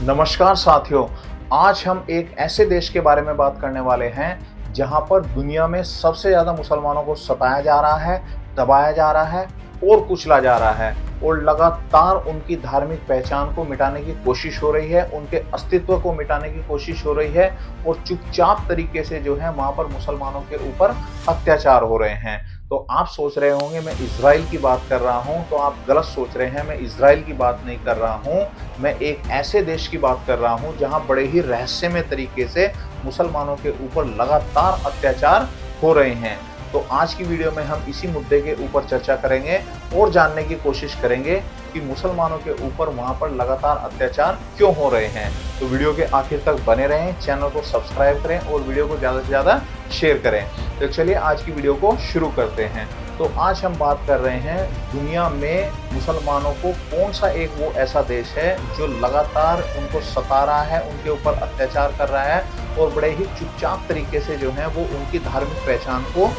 नमस्कार साथियों, आज हम एक ऐसे देश के बारे में बात करने वाले हैं जहां पर दुनिया में सबसे ज़्यादा मुसलमानों को सताया जा रहा है, दबाया जा रहा है और कुचला जा रहा है और लगातार उनकी धार्मिक पहचान को मिटाने की कोशिश हो रही है, उनके अस्तित्व को मिटाने की कोशिश हो रही है और चुपचाप तरीके से जो है वहाँ पर मुसलमानों के ऊपर अत्याचार हो रहे हैं। तो आप सोच रहे होंगे मैं इज़राइल की बात कर रहा हूँ, तो आप गलत सोच रहे हैं। मैं इज़राइल की बात नहीं कर रहा हूँ, मैं एक ऐसे देश की बात कर रहा हूँ जहाँ बड़े ही रहस्यमय तरीके से मुसलमानों के ऊपर लगातार अत्याचार हो रहे हैं। तो आज की वीडियो में हम इसी मुद्दे के ऊपर चर्चा करेंगे और जानने की कोशिश करेंगे कि मुसलमानों के ऊपर वहाँ पर लगातार अत्याचार क्यों हो रहे हैं। तो वीडियो के आखिर तक बने रहें, चैनल को सब्सक्राइब करें और वीडियो को ज़्यादा से ज़्यादा शेयर करें। तो चलिए आज की वीडियो को शुरू करते हैं। तो आज हम बात कर रहे हैं दुनिया में मुसलमानों को कौन सा एक वो ऐसा देश है जो लगातार उनको सता रहा है, उनके ऊपर अत्याचार कर रहा है और बड़े ही चुपचाप तरीके से जो है वो उनकी धार्मिक पहचान को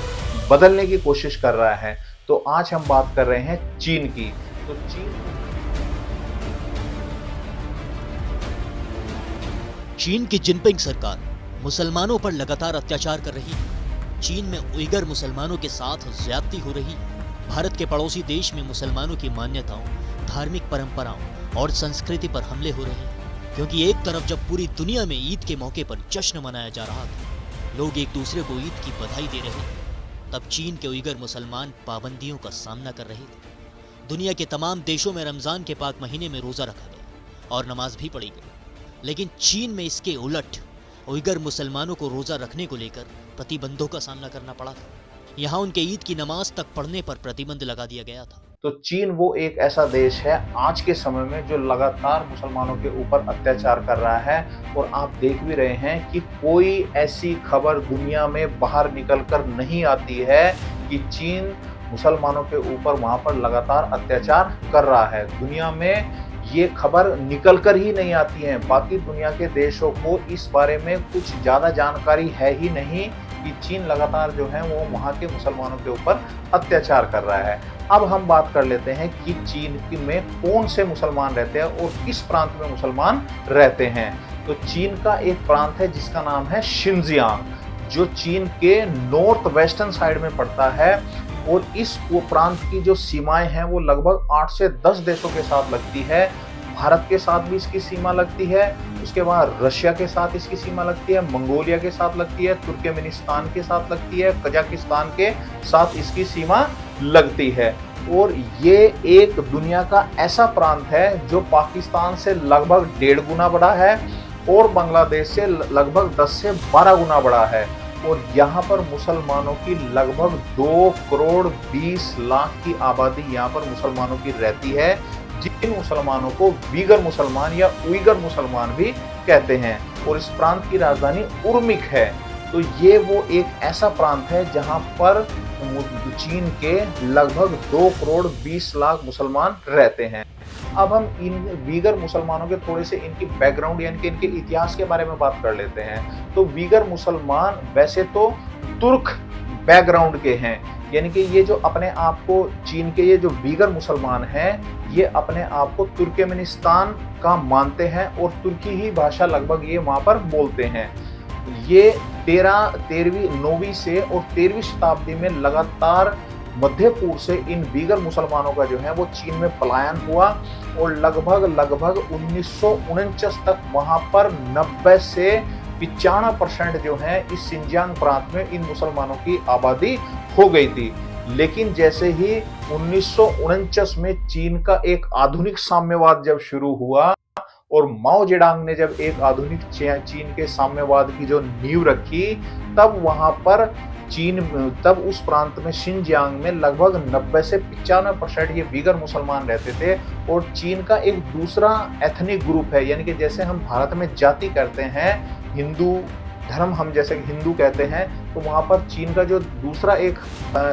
बदलने की कोशिश कर रहा है। तो आज हम बात कर रहे हैं चीन की। तो चीन की जिनपिंग सरकार मुसलमानों पर लगातार अत्याचार कर रही है। चीन में उइगर मुसलमानों के साथ ज्यादती हो रही है। भारत के पड़ोसी देश में मुसलमानों की मान्यताओं, धार्मिक परंपराओं और संस्कृति पर हमले हो रहे हैं, क्योंकि एक तरफ जब पूरी दुनिया में ईद के मौके पर जश्न मनाया जा रहा था, लोग एक दूसरे को ईद की बधाई दे रहे थे, तब चीन के उइगर मुसलमान पाबंदियों का सामना कर रहे थे। दुनिया के तमाम देशों में रमजान के पाक महीने में रोजा रखा गया और नमाज भी पढ़ी गई, लेकिन चीन में इसके उलट उइगर मुसलमानों को रोजा रखने को लेकर प्रतिबंधों का सामना करना पड़ा था। यहाँ उनके ईद की नमाज तक पढ़ने पर प्रतिबंध लगा दिया गया था। तो चीन वो एक ऐसा देश है आज के समय में जो लगातार मुसलमानों के ऊपर अत्याचार कर रहा है और आप देख भी रहे हैं कि कोई ऐसी खबर दुनिया में बाहर निकलकर नहीं आती है कि चीन मुसलमानों के ऊपर वहां पर लगातार अत्याचार कर रहा है। दुनिया में ये खबर निकल कर ही नहीं आती है। बाकी दुनिया के देशों को इस बारे में कुछ ज़्यादा जानकारी है ही नहीं कि चीन लगातार जो है वो वहाँ के मुसलमानों के ऊपर अत्याचार कर रहा है। अब हम बात कर लेते हैं कि चीन में कौन से मुसलमान रहते हैं और किस प्रांत में मुसलमान रहते हैं। तो चीन का एक प्रांत है जिसका नाम है शिनजियांग, जो चीन के नॉर्थ वेस्टर्न साइड में पड़ता है और इस वो प्रांत की जो सीमाएं हैं वो लगभग 8 से 10 देशों के साथ लगती है। भारत के साथ भी इसकी सीमा लगती है, उसके बाद रशिया के साथ इसकी सीमा लगती है, मंगोलिया के साथ लगती है, तुर्कमेनिस्तान के साथ लगती है, कजाकिस्तान के साथ इसकी सीमा लगती है। और ये एक दुनिया का ऐसा प्रांत है जो पाकिस्तान से लगभग 1.5 गुना बड़ा है और बांग्लादेश से लगभग 10 से 12 गुना बड़ा है। और यहाँ पर मुसलमानों की लगभग 2 करोड़ 20 लाख की आबादी यहाँ पर मुसलमानों की रहती है, जिन मुसलमानों को वीगर मुसलमान या उइगर मुसलमान भी कहते हैं। और इस प्रांत की राजधानी उर्मिक है। तो ये वो एक ऐसा प्रांत है जहाँ पर चीन के लगभग 2 करोड़ 20 लाख मुसलमान रहते हैं। अब हम इन वीगर मुसलमानों के थोड़े से इनकी बैकग्राउंड यानी कि इनके इतिहास के बारे में बात कर लेते हैं। तो वीगर मुसलमान वैसे तो तुर्क बैकग्राउंड के हैं, यानी कि ये जो अपने आप को चीन के ये जो वीगर मुसलमान हैं ये अपने आप को तुर्कमेनिस्तान का मानते हैं और तुर्की ही भाषा लगभग ये वहाँ पर बोलते हैं। ये 13वीं 9वीं से और 13वीं शताब्दी में लगातार मध्य पूर्व से इन वीगर मुसलमानों का जो है वो चीन में पलायन हुआ और लगभग 1949 तक वहाँ पर 90 से 95% जो है इस शिनजियांग प्रांत में इन मुसलमानों की आबादी हो गई थी। लेकिन जैसे ही 1949 में चीन का एक आधुनिक साम्यवाद जब शुरू हुआ और माओ जेडोंग ने जब एक आधुनिक चीन के साम्यवाद की जो नींव रखी, तब वहां पर तब उस प्रांत में शिनजियांग में लगभग 90 से 95% ये वीगर मुसलमान रहते थे। और चीन का एक दूसरा एथनिक ग्रुप है, यानी कि जैसे हम भारत में जाति करते हैं, हिंदू धर्म हम जैसे हिंदू कहते हैं, तो वहाँ पर चीन का जो दूसरा एक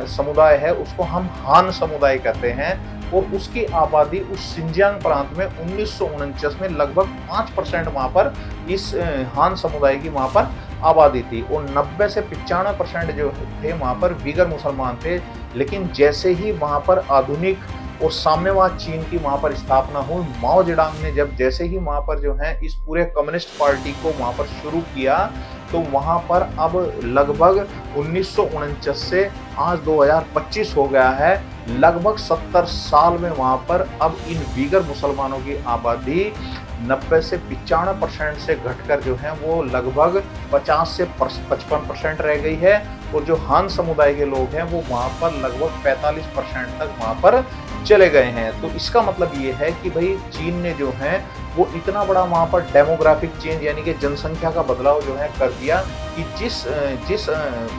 समुदाय है उसको हम हान समुदाय कहते हैं। और उसकी आबादी उस शिनजियांग प्रांत में 1949 में लगभग 5% वहाँ पर इस हान समुदाय की वहाँ पर आबादी थी और 90 से 95% जो थे वहाँ पर वीगर मुसलमान थे। लेकिन जैसे ही वहाँ पर आधुनिक और साम्यवाद चीन की वहाँ पर स्थापना हुई। माओ जेडोंग ने जब जैसे ही वहाँ पर जो है इस पूरे कम्युनिस्ट पार्टी को वहाँ पर शुरू किया, तो वहाँ पर अब लगभग 1949 से आज 2025 हो गया है, लगभग 70 साल में वहाँ पर अब इन वीगर मुसलमानों की आबादी 90 से 95% से घटकर जो है वो लगभग 50 से 55% रह गई है। और जो हान समुदाय के लोग हैं वो वहाँ पर लगभग 45% तक वहाँ पर चले गए हैं। तो इसका मतलब ये है कि भाई चीन ने जो है वो इतना बड़ा वहाँ पर डेमोग्राफिक चेंज यानी कि जनसंख्या का बदलाव जो है कर दिया कि जिस जिस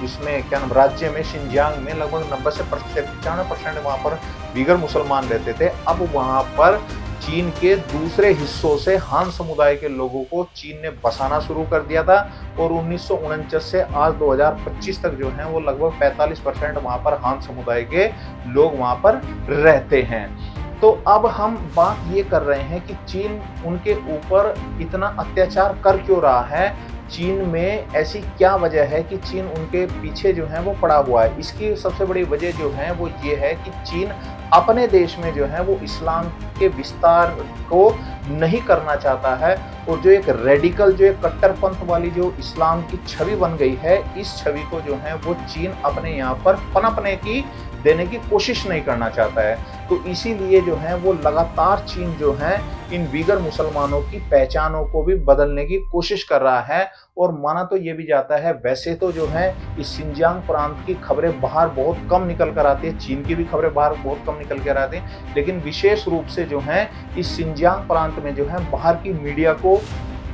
इसमें क्या नाम राज्य में शिनजियांग में लगभग 90 से 95% वहाँ पर वीगर मुसलमान रहते थे, अब वहाँ पर चीन के दूसरे हिस्सों से हान समुदाय के लोगों को चीन ने बसाना शुरू कर दिया था। और 1949 से आज 2025 तक जो है वो लगभग 45% वहाँ पर हान समुदाय के लोग वहाँ पर रहते हैं। तो अब हम बात ये कर रहे हैं कि चीन उनके ऊपर इतना अत्याचार कर क्यों रहा है, चीन में ऐसी क्या वजह है कि चीन उनके पीछे जो है वो पड़ा हुआ है। इसकी सबसे बड़ी वजह जो है वो ये है कि चीन अपने देश में जो है वो इस्लाम के विस्तार को नहीं करना चाहता है। और जो एक रेडिकल जो एक कट्टरपंथ वाली जो इस्लाम की छवि बन गई है, इस छवि को जो है वो चीन अपने यहाँ पर पनपने की देने की कोशिश नहीं करना चाहता है। तो इसीलिए जो है वो लगातार चीन जो है इन वीगर मुसलमानों की पहचानों को भी बदलने की कोशिश कर रहा है। और माना तो ये भी जाता है, वैसे तो जो है इस शिनजियांग प्रांत की खबरें बाहर बहुत कम निकल कर आती है, चीन की भी खबरें बाहर बहुत कम निकल कर आती हैं, लेकिन विशेष रूप से जो है इस शिनजियांग प्रांत में जो है बाहर की मीडिया को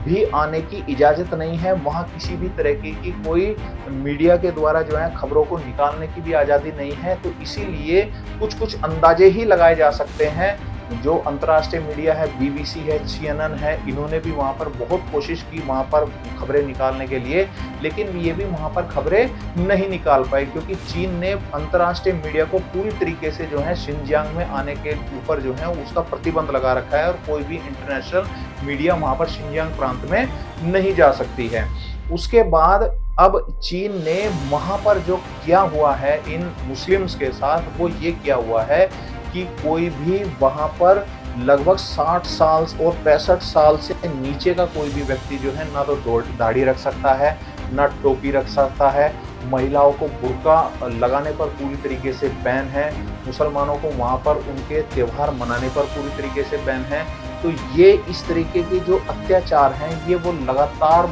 भी आने की इजाज़त नहीं है। वहाँ किसी भी तरह की कोई मीडिया के द्वारा जो है खबरों को निकालने की भी आज़ादी नहीं है। तो इसीलिए कुछ अंदाजे ही लगाए जा सकते हैं। जो अंतर्राष्ट्रीय मीडिया है, बीबीसी है, CNN है, इन्होंने भी वहाँ पर बहुत कोशिश की वहाँ पर खबरें निकालने के लिए, लेकिन ये भी वहाँ पर खबरें नहीं निकाल पाए क्योंकि चीन ने अंतर्राष्ट्रीय मीडिया को पूरी तरीके से जो है शिनजियांग में आने के ऊपर जो है उसका प्रतिबंध लगा रखा है और कोई भी इंटरनेशनल मीडिया वहाँ पर शिनजियांग प्रांत में नहीं जा सकती है। उसके बाद अब चीन ने वहाँ पर जो किया हुआ है इन मुस्लिम्स के साथ, वो ये किया हुआ है कि कोई भी वहाँ पर लगभग 60 साल और 65 साल से नीचे का कोई भी व्यक्ति जो है ना तो दाढ़ी रख सकता है, ना टोपी रख सकता है। महिलाओं को बुर्का लगाने पर पूरी तरीके से बैन है। मुसलमानों को वहाँ पर उनके त्यौहार मनाने पर पूरी तरीके से बैन है। तो ये इस तरीके के जो अत्याचार हैं ये वो लगातार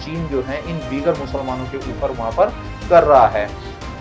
चीन जो है इन वीगर मुसलमानों के ऊपर वहाँ पर कर रहा है।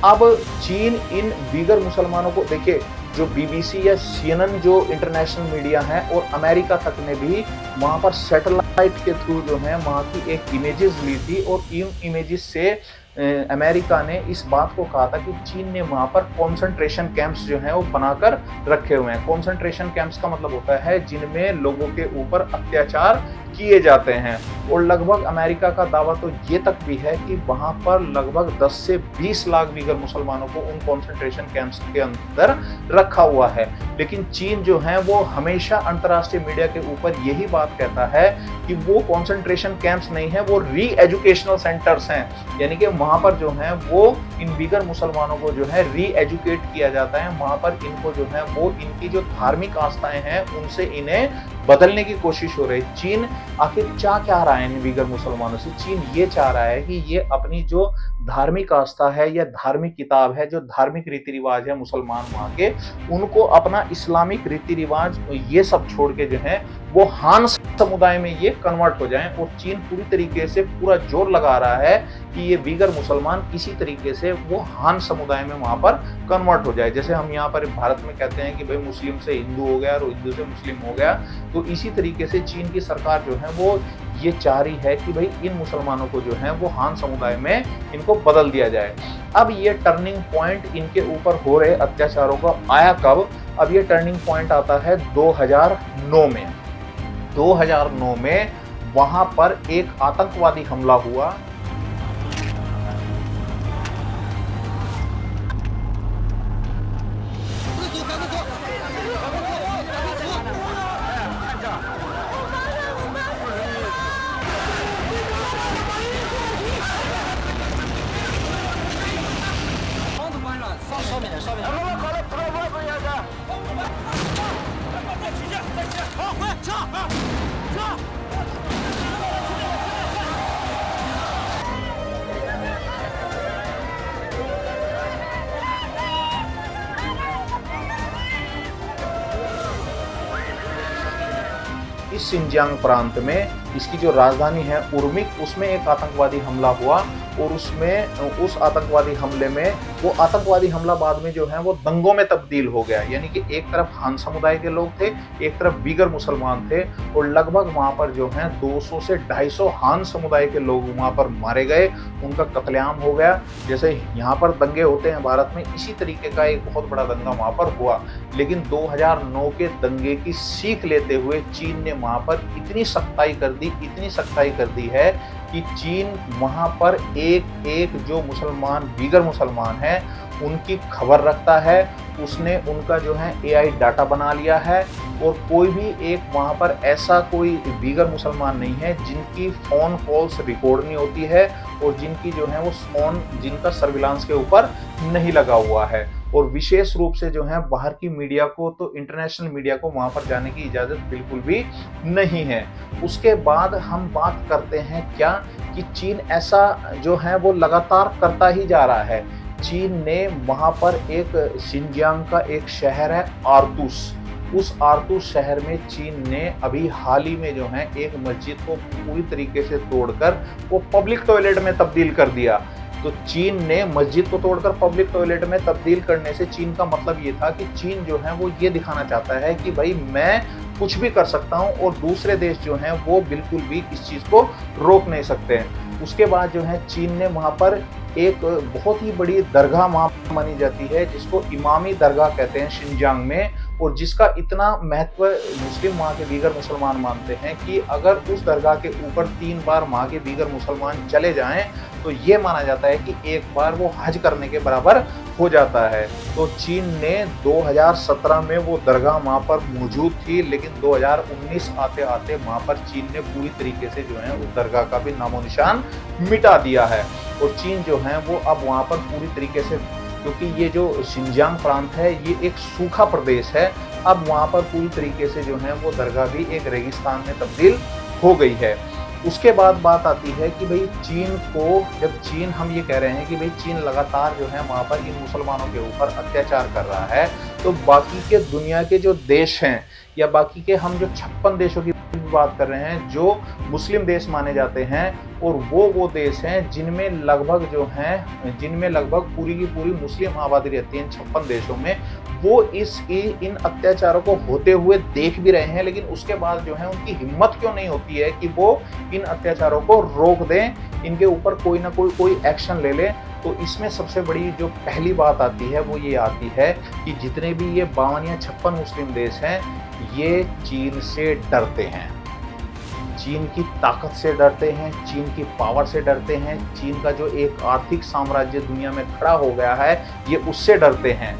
अब चीन इन वीगर मुसलमानों को देखिए, जो बीबीसी या CNN जो इंटरनेशनल मीडिया है और अमेरिका तक ने भी वहाँ पर सैटेलाइट के थ्रू जो है वहाँ की एक इमेजेस ली थी और इन इमेजेस से अमेरिका ने इस बात को कहा था कि चीन ने वहाँ पर कॉन्सेंट्रेशन कैंप्स जो हैं वो बनाकर रखे हुए हैं। कॉन्सेंट्रेशन कैंप्स का मतलब होता है जिनमें लोगों के ऊपर अत्याचार किए जाते हैं। और लगभग अमेरिका का दावा तो ये तक भी है कि वहाँ पर लगभग 10 से 20 लाख वीगर मुसलमानों को उन कॉन्सेंट्रेशन कैंप्स के अंदर रखा हुआ है। लेकिन चीन जो है वो हमेशा अंतर्राष्ट्रीय मीडिया के ऊपर यही बात कहता है कि वो कॉन्सेंट्रेशन कैंप्स नहीं है, वो री एजुकेशनल सेंटर्स हैं। यानी कि वहाँ पर जो है वो इन वीगर मुसलमानों को जो है री एजुकेट किया जाता है। वहाँ पर इनको जो है वो इनकी जो धार्मिक आस्थाएं हैं उनसे इन्हें बदलने की कोशिश हो रही है। चीन आखिर क्या रहा है इन वीगर मुसलमानों से? चीन ये चाह रहा है कि ये अपनी जो धार्मिक आस्था है या धार्मिक किताब है, जो धार्मिक रीति रिवाज है मुसलमान वहाँ के, उनको अपना इस्लामिक रीति रिवाज ये सब छोड़ के जो है वो हान समुदाय में ये कन्वर्ट हो जाएं। और चीन पूरी तरीके से पूरा जोर लगा रहा है कि ये वीगर मुसलमान किसी तरीके से वो हान समुदाय में वहाँ पर कन्वर्ट हो जाए। जैसे हम यहाँ पर भारत में कहते हैं कि भाई मुस्लिम से हिंदू हो गया और हिंदू से मुस्लिम हो गया, तो इसी तरीके से चीन की सरकार जो है वो ये चाह रही है कि भाई इन मुसलमानों को जो है वो हान समुदाय में इनको बदल दिया जाए। अब ये टर्निंग पॉइंट इनके ऊपर हो रहे अत्याचारों का आया कब? अब ये टर्निंग पॉइंट आता है 2009 में। 2009 में वहां पर एक आतंकवादी हमला हुआ। इस सिंजियांग प्रांत में इसकी जो राजधानी है उर्मिक, उसमें एक आतंकवादी हमला हुआ और उस आतंकवादी हमले में वो आतंकवादी हमला बाद में जो है वो दंगों में तब्दील हो गया। यानी कि एक तरफ हान समुदाय के लोग थे, एक तरफ बीगर मुसलमान थे और लगभग वहां पर जो है 200 से 250 हान समुदाय के लोग वहां पर मारे गए, उनका कत्लेआम हो गया। जैसे यहाँ पर दंगे होते हैं भारत में, इसी तरीके का एक बहुत बड़ा दंगा वहां पर हुआ। लेकिन 2009 के दंगे की सीख लेते हुए चीन ने वहां पर इतनी सख्ताई कर दी है कि चीन वहां पर एक एक जो मुसलमान बीगर मुसलमान हैं उनकी खबर रखता है। उसने उनका जो है AI डाटा बना लिया है और कोई भी एक वहां पर ऐसा कोई बीगर मुसलमान नहीं है जिनकी फोन कॉल्स रिकॉर्ड नहीं होती है और जिनकी जो है वो फोन जिनका सर्विलांस के ऊपर नहीं लगा हुआ है। और विशेष रूप से जो है बाहर की मीडिया को, तो इंटरनेशनल मीडिया को वहां पर जाने की इजाजत बिल्कुल भी नहीं है। उसके बाद हम बात करते हैं क्या कि चीन ऐसा जो है वो लगातार करता ही जा रहा है। चीन ने वहां पर एक सिंजियांग का एक शहर है आर्तुस, उस आर्तुस शहर में चीन ने अभी हाल ही में जो है एक मस्जिद को पूरी तरीके से तोड़कर वो पब्लिक टॉयलेट में तब्दील कर दिया। तो चीन ने मस्जिद को तोड़कर पब्लिक टॉयलेट में तब्दील करने से चीन का मतलब ये था कि चीन जो है वो ये दिखाना चाहता है कि भाई मैं कुछ भी कर सकता हूं और दूसरे देश जो हैं वो बिल्कुल भी इस चीज को रोक नहीं सकते हैं। उसके बाद जो है चीन ने वहां पर एक बहुत ही बड़ी दरगाह वहां मानी जाती है जिसको इमामी दरगाह कहते हैं शिनजांग में, और जिसका इतना महत्व मुस्लिम वहाँ के दीगर मुसलमान मानते हैं कि अगर उस दरगाह के ऊपर 3 बार वहाँ के दीगर मुसलमान चले जाएं तो ये माना जाता है कि एक बार वो हज करने के बराबर हो जाता है। तो चीन ने 2017 में वो दरगाह वहाँ पर मौजूद थी, लेकिन 2019 आते आते वहाँ पर चीन ने पूरी तरीके से जो है उस दरगाह का भी नामो निशान मिटा दिया है। और चीन जो है वो अब वहाँ पर पूरी तरीके से, क्योंकि ये जो शिनजियांग प्रांत है ये एक सूखा प्रदेश है, अब वहाँ पर पूरी तरीके से जो है वो दरगाह भी एक रेगिस्तान में तब्दील हो गई है। उसके बाद बात आती है कि भाई चीन को, जब चीन हम ये कह रहे हैं कि भाई चीन लगातार जो है वहाँ पर इन मुसलमानों के ऊपर अत्याचार कर रहा है, तो बाकी के दुनिया के जो देश हैं या बाकी के हम जो 56 देशों की बात कर रहे हैं जो मुस्लिम देश माने जाते हैं, और वो देश हैं जिनमें लगभग पूरी की पूरी मुस्लिम आबादी रहती है 56 देशों में, वो इन अत्याचारों को होते हुए देख भी रहे हैं। लेकिन उसके बाद जो है उनकी हिम्मत क्यों नहीं होती है कि वो इन अत्याचारों को रोक दें, इनके ऊपर कोई ना कोई एक्शन ले लें। तो इसमें सबसे बड़ी जो पहली बात आती है वो ये आती है कि जितने भी ये 52 या 56 मुस्लिम देश हैं ये चीन से डरते हैं, चीन की ताकत से डरते हैं, चीन की पावर से डरते हैं, चीन का जो एक आर्थिक साम्राज्य दुनिया में खड़ा हो गया है ये उससे डरते हैं।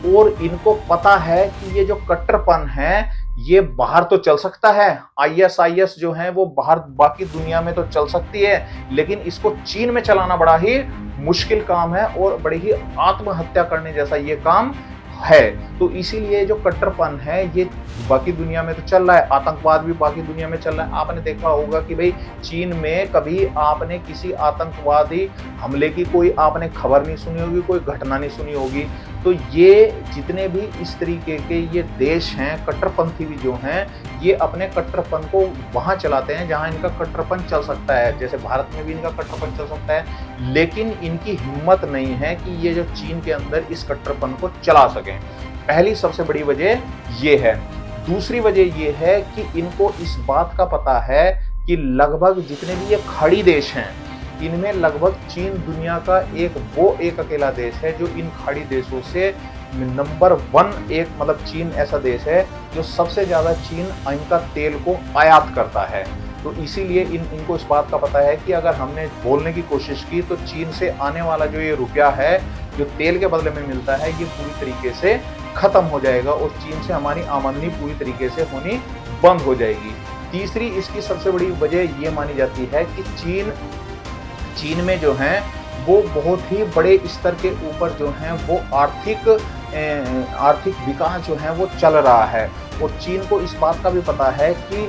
और इनको पता है कि ये जो कट्टरपन है ये बाहर तो चल सकता है, ISIS जो है वो बाहर बाकी दुनिया में तो चल सकती है, लेकिन इसको चीन में चलाना बड़ा ही मुश्किल काम है और बड़ी ही आत्महत्या करने जैसा ये काम है। तो इसीलिए जो कट्टरपन है ये बाकी दुनिया में तो चल रहा है, आतंकवाद भी बाकी दुनिया में चल रहा है। आपने देखा होगा कि भाई चीन में कभी आपने किसी आतंकवादी हमले की कोई आपने खबर नहीं सुनी होगी, कोई घटना नहीं सुनी होगी। तो ये जितने भी इस तरीके के ये देश हैं कट्टरपंथी भी जो हैं, ये अपने कट्टरपन को वहाँ चलाते हैं जहाँ इनका कट्टरपन चल सकता है। जैसे भारत में भी इनका कट्टरपन चल सकता है, लेकिन इनकी हिम्मत नहीं है कि ये जो चीन के अंदर इस कट्टरपन को चला सकें। पहली सबसे बड़ी वजह ये है। दूसरी वजह ये है कि इनको इस बात का पता है कि लगभग जितने भी ये खाड़ी देश हैं इनमें लगभग चीन दुनिया का एक अकेला देश है जो इन खाड़ी देशों से नंबर 1 एक मतलब चीन ऐसा देश है जो सबसे ज्यादा चीन इनका तेल को आयात करता है। तो इसीलिए इनको इस बात का पता है कि अगर हमने बोलने की कोशिश की तो चीन से आने वाला जो ये रुपया है जो तेल के बदले में मिलता है ये पूरी तरीके से खत्म हो जाएगा और चीन से हमारी आमदनी पूरी तरीके से होनी बंद हो जाएगी। तीसरी इसकी सबसे बड़ी वजह ये मानी जाती है कि चीन में जो है वो बहुत ही बड़े स्तर के ऊपर जो है वो आर्थिक विकास जो है वो चल रहा है। और चीन को इस बात का भी पता है कि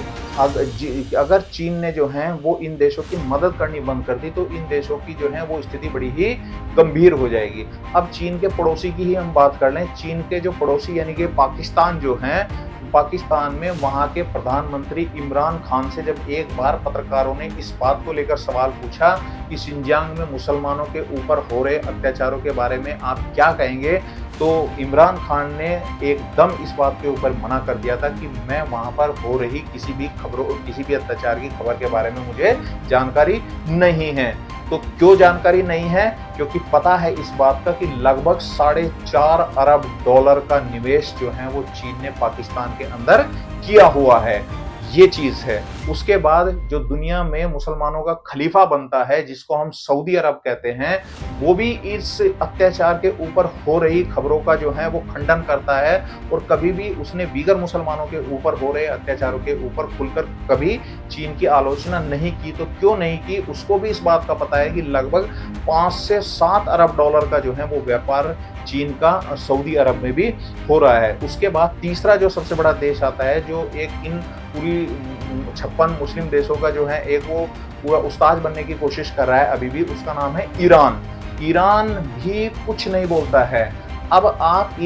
अगर चीन ने जो है वो इन देशों की मदद करनी बंद कर दी तो इन देशों की जो है वो स्थिति बड़ी ही गंभीर हो जाएगी। अब चीन के पड़ोसी की ही हम बात कर लें, चीन के जो पड़ोसी यानी कि पाकिस्तान जो हैं पाकिस्तान में वहाँ के प्रधानमंत्री इमरान खान से जब एक बार पत्रकारों ने इस बात को लेकर सवाल पूछा कि शिनजांग में मुसलमानों के ऊपर हो रहे अत्याचारों के बारे में आप क्या कहेंगे, तो इमरान खान ने एकदम इस बात के ऊपर मना कर दिया था कि मैं वहाँ पर हो रही किसी भी अत्याचार की खबर के बारे में मुझे जानकारी नहीं है। तो क्यों जानकारी नहीं है? क्योंकि पता है इस बात का कि लगभग $4.5 अरब का निवेश जो है वो चीन ने पाकिस्तान के अंदर किया हुआ है। ये चीज है। उसके बाद जो दुनिया में मुसलमानों का खलीफा बनता है, जिसको हम सऊदी अरब कहते हैं, वो भी इस अत्याचार के ऊपर हो रही खबरों का जो है वो खंडन करता है और कभी भी उसने दीगर मुसलमानों के ऊपर हो रहे अत्याचारों के ऊपर खुलकर कभी चीन की आलोचना नहीं की। तो क्यों नहीं की? उसको भी इस बात का पता है कि लगभग 5 से 7 अरब डॉलर का जो है वो व्यापार चीन का सऊदी अरब में भी हो रहा है। उसके बाद तीसरा जो सबसे बड़ा देश आता है, जो एक इन पूरी 56 मुस्लिम देशों का जो है एक वो पूरा उस्ताद बनने की कोशिश कर रहा है अभी भी, उसका नाम है ईरान। ईरान भी कुछ नहीं बोलता है। अब आप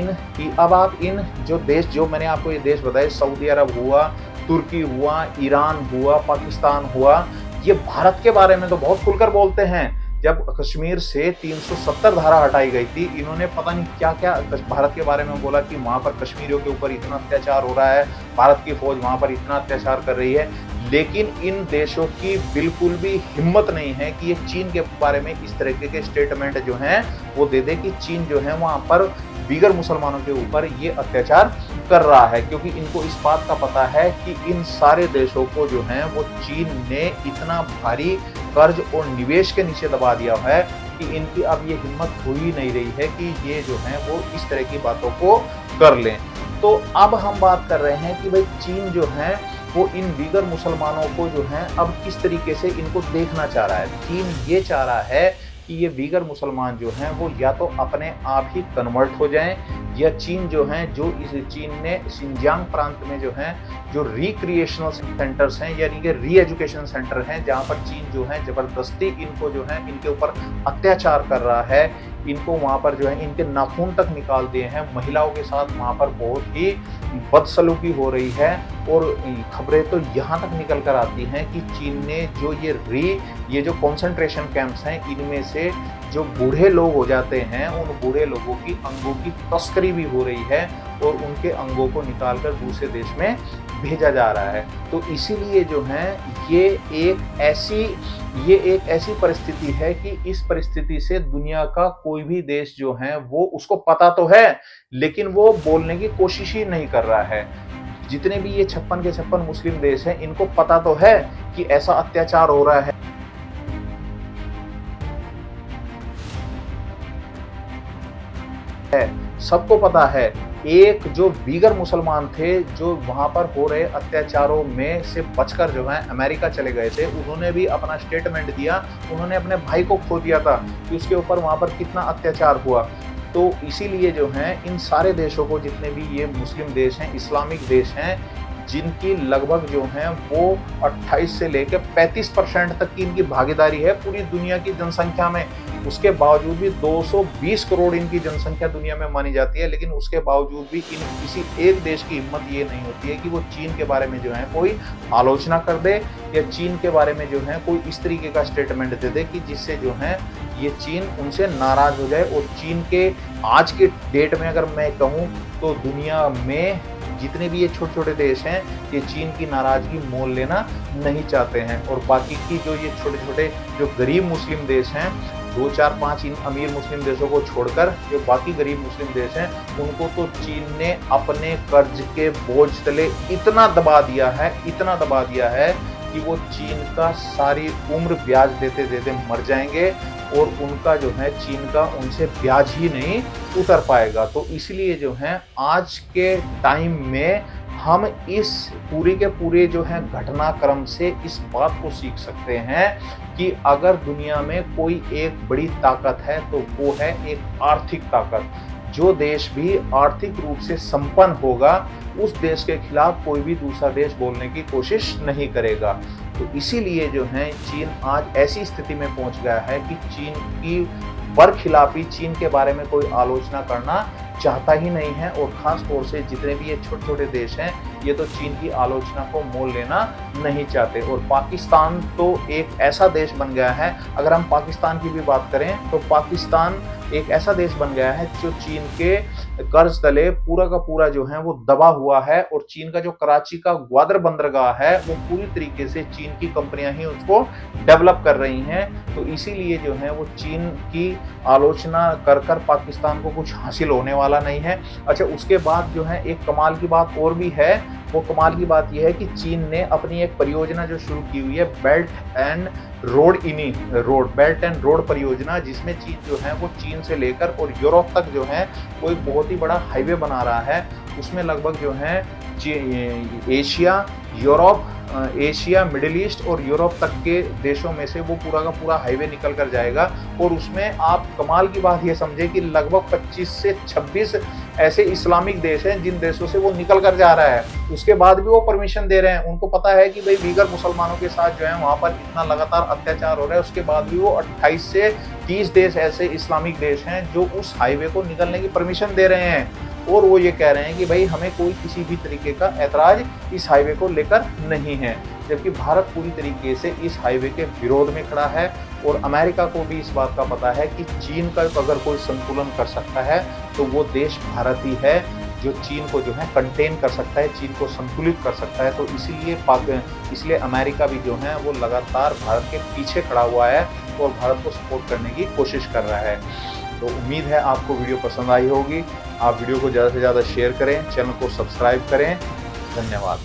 इन जो देश, जो मैंने आपको ये देश बताए, सऊदी अरब हुआ, तुर्की हुआ, ईरान हुआ, पाकिस्तान हुआ, ये भारत के बारे में तो बहुत खुलकर बोलते हैं। जब कश्मीर से 370 धारा हटाई गई थी, इन्होंने पता नहीं क्या क्या भारत के बारे में बोला कि वहां पर कश्मीरियों के ऊपर इतना अत्याचार हो रहा है, भारत की फौज वहां पर इतना अत्याचार कर रही है। लेकिन इन देशों की बिल्कुल भी हिम्मत नहीं है कि ये चीन के बारे में इस तरीके के स्टेटमेंट जो हैं वो दे दे कि चीन जो है वहां पर दीगर मुसलमानों के ऊपर ये अत्याचार कर रहा है, क्योंकि इनको इस बात का पता है कि इन सारे देशों को जो है वो चीन ने इतना भारी कर्ज और निवेश के नीचे दबा दिया है कि इनकी अब ये हिम्मत हो ही नहीं रही है कि ये जो है वो इस तरह की बातों को कर लें। तो अब हम बात कर रहे हैं कि भाई चीन जो है वो इन दीगर मुसलमानों को जो है अब किस तरीके से इनको देखना चाह रहा है। चीन ये चाह रहा है कि ये दीगर मुसलमान जो हैं वो या तो अपने आप ही कन्वर्ट हो जाएं, या चीन जो है चीन ने शिनजांग प्रांत में जो है जो रिक्रिएशनल सेंटर्स हैं, यानी कि री एजुकेशन सेंटर हैं, जहाँ पर चीन जो है जबरदस्ती इनको जो है इनके ऊपर अत्याचार कर रहा है, इनको वहाँ पर जो है इनके नाखून तक निकाल दिए हैं, महिलाओं के साथ वहाँ पर बहुत ही बदसलूकी हो रही है। और खबरें तो यहाँ तक निकल कर आती हैं कि चीन ने जो ये जो कॉन्सेंट्रेशन कैंप्स हैं, इनमें से जो बूढ़े लोग हो जाते हैं, उन बूढ़े लोगों की अंगों की तस्करी भी हो रही है और उनके अंगों को निकालकर दूसरे देश में भेजा जा रहा है। तो इसीलिए जो है ये एक ऐसी परिस्थिति है कि इस परिस्थिति से दुनिया का कोई भी देश जो है वो उसको पता तो है, लेकिन वो बोलने की कोशिश ही नहीं कर रहा है। जितने भी ये 56 के 56 मुस्लिम देश हैं, इनको पता तो है कि ऐसा अत्याचार हो रहा है। सबको पता है। एक जो दीगर मुसलमान थे जो वहां पर हो रहे अत्याचारों में से बचकर जो है अमेरिका चले गए थे, उन्होंने भी अपना स्टेटमेंट दिया। उन्होंने अपने भाई को खो दिया था कि उसके ऊपर वहां पर कितना अत्याचार हुआ। तो इसीलिए जो है इन सारे देशों को, जितने भी ये मुस्लिम देश हैं, इस्लामिक देश हैं, जिनकी लगभग जो है वो 28 से लेकर 35% तक की इनकी भागीदारी है पूरी दुनिया की जनसंख्या में। उसके बावजूद भी 220 करोड़ इनकी जनसंख्या दुनिया में मानी जाती है, लेकिन उसके बावजूद भी इन किसी एक देश की हिम्मत ये नहीं होती है कि वो चीन के बारे में जो है कोई आलोचना कर दे, या चीन के बारे में जो है कोई इस तरीके का स्टेटमेंट दे दे कि जिससे जो है ये चीन उनसे नाराज हो जाए। और चीन के आज के डेट में अगर मैं कहूँ तो दुनिया में जितने भी ये छोटे छोटे देश हैं, ये चीन की नाराजगी मोल लेना नहीं चाहते हैं। और बाकी की जो ये छोटे छोटे जो गरीब मुस्लिम देश हैं, 2, 4, 5 इन अमीर मुस्लिम देशों को छोड़कर जो बाकी गरीब मुस्लिम देश हैं, उनको तो चीन ने अपने कर्ज के बोझ तले इतना दबा दिया है कि वो चीन का सारी उम्र ब्याज देते देते मर जाएंगे और उनका जो है चीन का उनसे ब्याज ही नहीं उतर पाएगा। तो इसलिए जो है आज के टाइम में हम इस पूरी के पूरे जो है घटनाक्रम से इस बात को सीख सकते हैं कि अगर दुनिया में कोई एक बड़ी ताकत है तो वो है एक आर्थिक ताकत। जो देश भी आर्थिक रूप से संपन्न होगा, उस देश के खिलाफ कोई भी दूसरा देश बोलने की कोशिश नहीं करेगा। तो इसीलिए जो है चीन आज ऐसी स्थिति में पहुंच गया है कि चीन की बरखिलाफी, चीन के बारे में कोई आलोचना करना चाहता ही नहीं है और ख़ास तौर से जितने भी ये छोटे-छोटे देश हैं, ये तो चीन की आलोचना को मोल लेना नहीं चाहते। और पाकिस्तान तो एक ऐसा देश बन गया है, अगर हम पाकिस्तान की भी बात करें तो पाकिस्तान एक ऐसा देश बन गया है जो चीन के कर्ज तले पूरा का पूरा जो है वो दबा हुआ है। और चीन का जो कराची का ग्वादर बंदरगाह है वो पूरी तरीके से चीन की कंपनियां ही उसको डेवलप कर रही हैं। तो इसीलिए जो है वो चीन की आलोचना कर पाकिस्तान को कुछ हासिल होने वाला नहीं है। अच्छा, उसके बाद जो है एक कमाल की बात और भी है। वो कमाल की बात यह है कि चीन ने अपनी एक परियोजना जो शुरू की हुई है बेल्ट एंड रोड परियोजना, जिसमें चीन जो है वो चीन से लेकर और यूरोप तक जो है वो एक बहुत ही बड़ा हाईवे बना रहा है। उसमें लगभग जो है एशिया, मिडिल ईस्ट और यूरोप तक के देशों में से वो पूरा का पूरा हाईवे निकल कर जाएगा। और उसमें आप कमाल की बात ये समझे कि लगभग 25 से 26 ऐसे इस्लामिक देश हैं जिन देशों से वो निकल कर जा रहा है। उसके बाद भी वो परमिशन दे रहे हैं। उनको पता है कि भाई वीगर मुसलमानों के साथ जो है वहाँ पर इतना लगातार अत्याचार हो रहा है, उसके बाद भी वो 28 से 30 देश ऐसे इस्लामिक देश हैं जो उस हाईवे को निकलने की परमिशन दे रहे हैं। और वो ये कह रहे हैं कि भाई हमें कोई किसी भी तरीके का ऐतराज इस हाईवे को लेकर नहीं है। जबकि भारत पूरी तरीके से इस हाईवे के विरोध में खड़ा है। और अमेरिका को भी इस बात का पता है कि चीन का अगर कोई संतुलन कर सकता है तो वो देश भारत ही है, जो चीन को जो है कंटेन कर सकता है, चीन को संतुलित कर सकता है। तो इसलिए अमेरिका भी जो है वो लगातार भारत के पीछे खड़ा हुआ है और भारत को सपोर्ट करने की कोशिश कर रहा है। तो उम्मीद है आपको वीडियो पसंद आई होगी। आप वीडियो को ज़्यादा से ज़्यादा शेयर करें, चैनल को सब्सक्राइब करें। धन्यवाद।